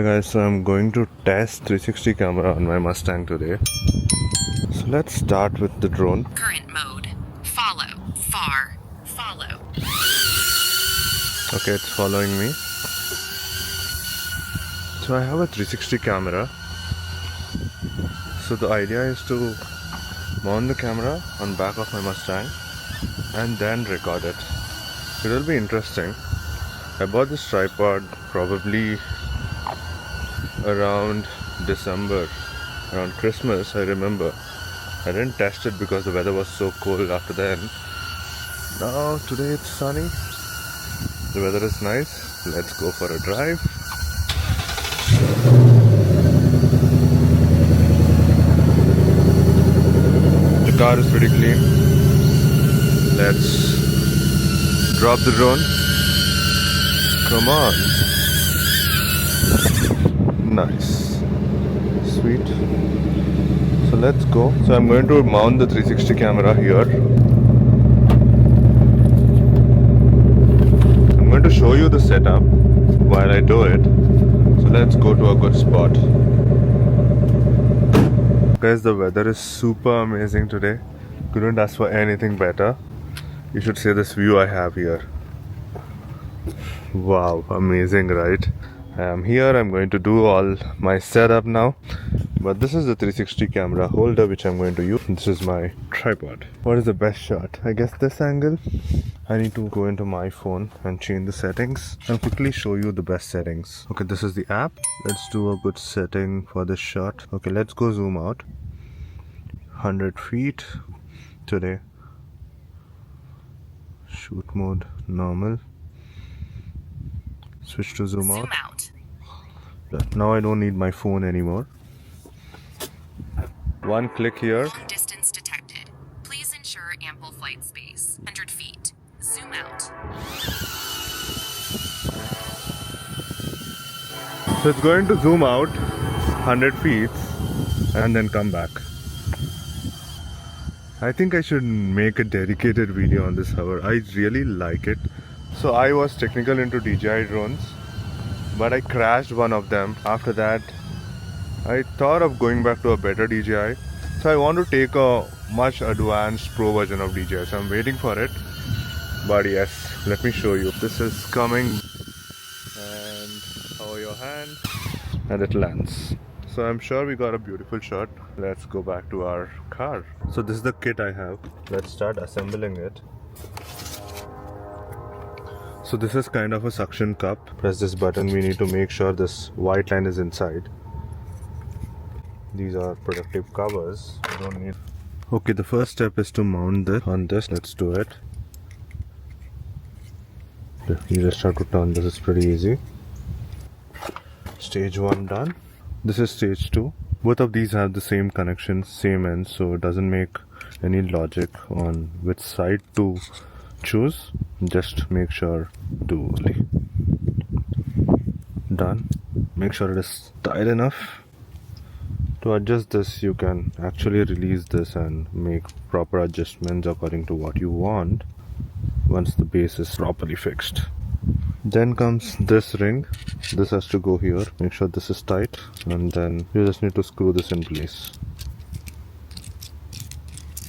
Hi guys, so I'm going to test 360 camera on my Mustang today. So let's start with the drone. Current mode. Follow. Far. Follow. Okay, it's following me. So I have a 360 camera. So the idea is to mount the camera on back of my Mustang and then record it. It will be interesting. I bought this tripod probably around December, around Christmas, I remember. I didn't test it because the weather was so cold after then. Now today it's sunny. The weather is nice. Let's go for a drive. The car is pretty clean. Let's drop the drone. Come on. Nice. Sweet. So let's go. So I'm going to mount the 360 camera here. I'm going to show you the setup while I do it. So let's go to a good spot. Guys, the weather is super amazing today. Couldn't ask for anything better. You should see this view I have here. Wow, amazing, right? I am here. I'm going to do all my setup now. But this is the 360 camera holder which I'm going to use. This is my tripod. What is the best shot? I guess this angle. I need to go into my phone and change the settings. I'll quickly show you the best settings. Okay, this is the app. Let's do a good setting for this shot. Okay, let's go zoom out. 100 feet today. Shoot mode normal. Switch to zoom out. Now I don't need my phone anymore. One click here. Long distance detected. Please ensure ample flight space. 100 feet. Zoom out. So it's going to zoom out 100 feet and then come back. I think I should make a dedicated video on this hover. I really like it. So I was technical into DJI drones, but I crashed one of them. After that, I thought of going back to a better DJI. So I want to take a much advanced pro version of DJI. So I'm waiting for it. But yes, let me show you. This is coming. And hover your hand. And it lands. So I'm sure we got a beautiful shot. Let's go back to our car. So this is the kit I have. Let's start assembling it. So this is kind of a suction cup. Press this button. We need to make sure this white line is inside. These are protective covers. We don't need. Okay, the first step is to mount this on this. Let's do it. You just have to turn this. It's pretty easy. Stage 1 done. This is stage 2. Both of these have the same connection, same end, so it doesn't make any logic on which side to choose. Just make sure to done. Make sure it is tight enough. To adjust this, you can actually release this and make proper adjustments according to what you want once the base is properly fixed. Then comes this ring. This has to go here. Make sure this is tight, and then you just need to screw this in place.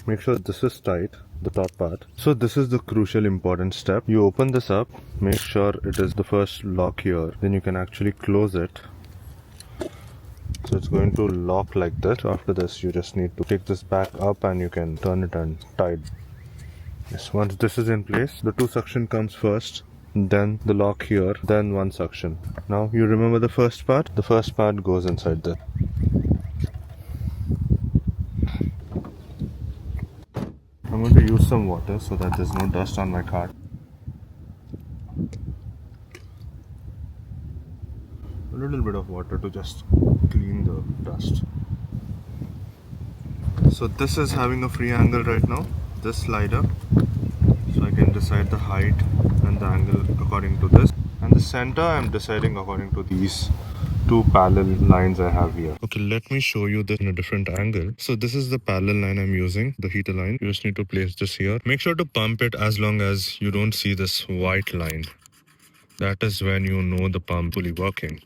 Make sure this is tight, the top part. So this is the crucial important step. You open this up, make sure it is the first lock here. Then you can actually close it. So it's going to lock like this. After this, you just need to take this back up and you can turn it and tie it. Yes, once this is in place, the two suction comes first, then the lock here, then one suction. Now you remember the first part? The first part goes inside there. I'm going to use some water so that there's no dust on my car. A little bit of water to just clean the dust. So this is having a free angle right now. This slider. So I can decide the height and the angle according to this. And the center I'm deciding according to these two parallel lines I have here. Okay, let me show you this in a different angle. So this is the parallel line I'm using, the heater line. You just need to place this here. Make sure to pump it as long as you don't see this white line. That is when you know the pump fully working.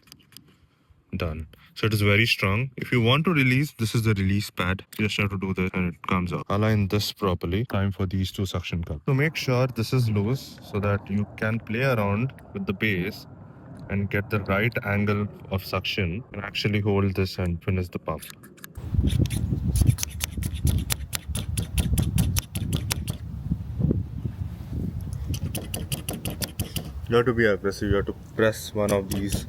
Done. So it is very strong. If you want to release, this is the release pad. You just have to do this and it comes out. Align this properly. Time for these two suction cups. So make sure this is loose so that you can play around with the base and get the right angle of suction and actually hold this and finish the pump. You have to be aggressive. You have to press one of these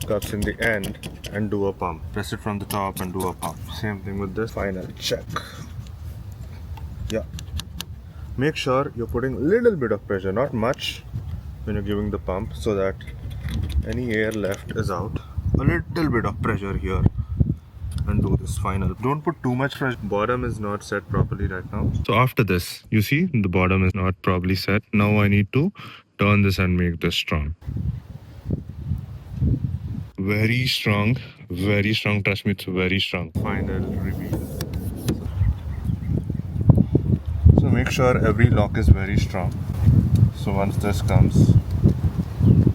cups in the end and do a pump. Press it from the top and do a pump. Same thing with this. Final check. Yeah. Make sure you're putting a little bit of pressure, not much, when you're giving the pump, so that any air left is out. A little bit of pressure here and do this final. Don't put too much pressure. Bottom is not set properly right now. So after this, you see the bottom is not properly set. Now I need to turn this and make this strong. Very strong, very strong. Trust me, it's very strong. Final reveal. So make sure every lock is very strong. So once this comes,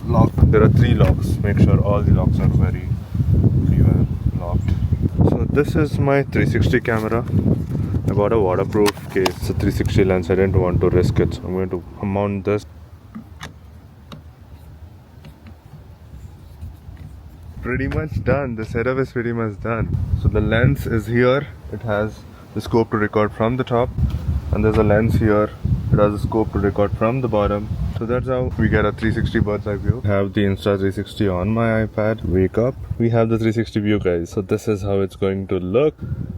lock. There are 3 locks. Make sure all the locks are very well locked. So this is my 360 camera. I bought a waterproof case. It's a 360 lens. I didn't want to risk it, so I'm going to mount this. Pretty much done. The setup is pretty much done. So the lens is here. It has the scope to record from the top, and there's a lens here. It has a scope to record from the bottom. So that's how we get a 360 bird's eye view. I have the Insta360 on my iPad. Wake up. We have the 360 view, guys. So this is how it's going to look.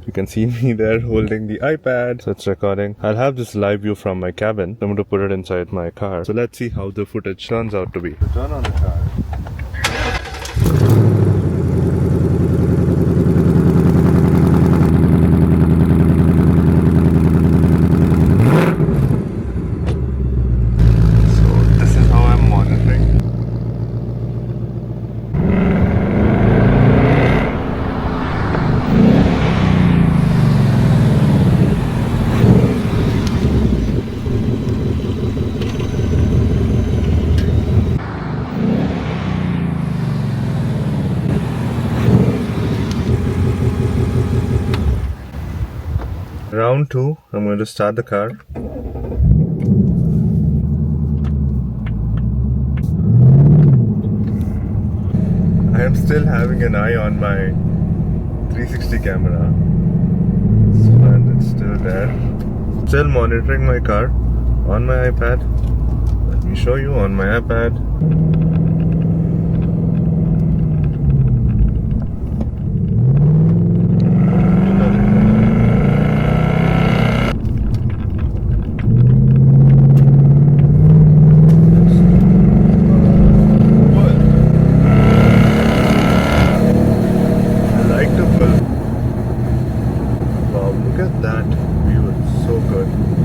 You can see me there holding the iPad. So it's recording. I'll have this live view from my cabin. I'm going to put it inside my car. So let's see how the footage turns out to be. Turn on the car. Round 2, I'm going to start the car. I am still having an eye on my 360 camera, and it's still there. Still monitoring my car on my iPad. Let me show you on my iPad.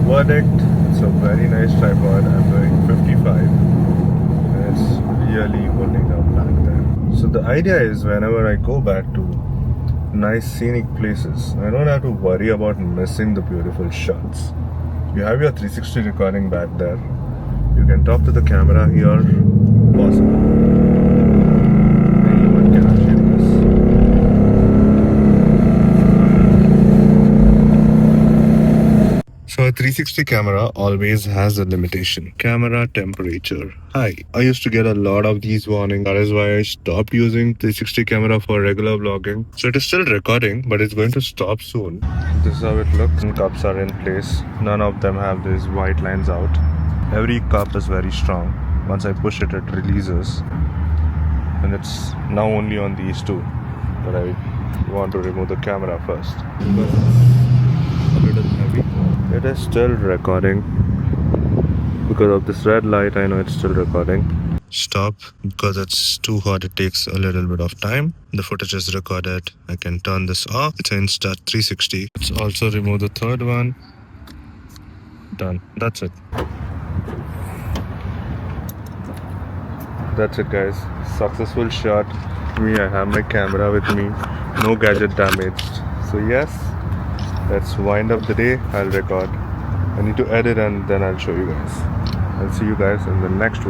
Verdict, it's a very nice tripod. I'm doing 55 and it's really holding up back there. So the idea is whenever I go back to nice scenic places, I don't have to worry about missing the beautiful shots. You have your 360 recording back there. You can talk to the camera here. Awesome. Anyone can achieve this. So a 360 camera always has a limitation. Camera temperature high. I used to get a lot of these warnings. That is why I stopped using 360 camera for regular vlogging. So it is still recording, but it's going to stop soon. This is how it looks. Cups are in place. None of them have these white lines out. Every cup is very strong. Once I push it, it releases. And it's now only on these two. But I want to remove the camera first. A little heavy. It is still recording. Because of this red light, I know it's still recording. Stop because it's too hot. It takes a little bit of time. The footage is recorded. I can turn this off. It's Insta360. Let's also remove the third one. Done. That's it. That's it, guys. Successful shot. Me, I have my camera with me. No gadget damaged. So yes, let's wind up the day. I'll record. I need to edit and then I'll show you guys. I'll see you guys in the next one.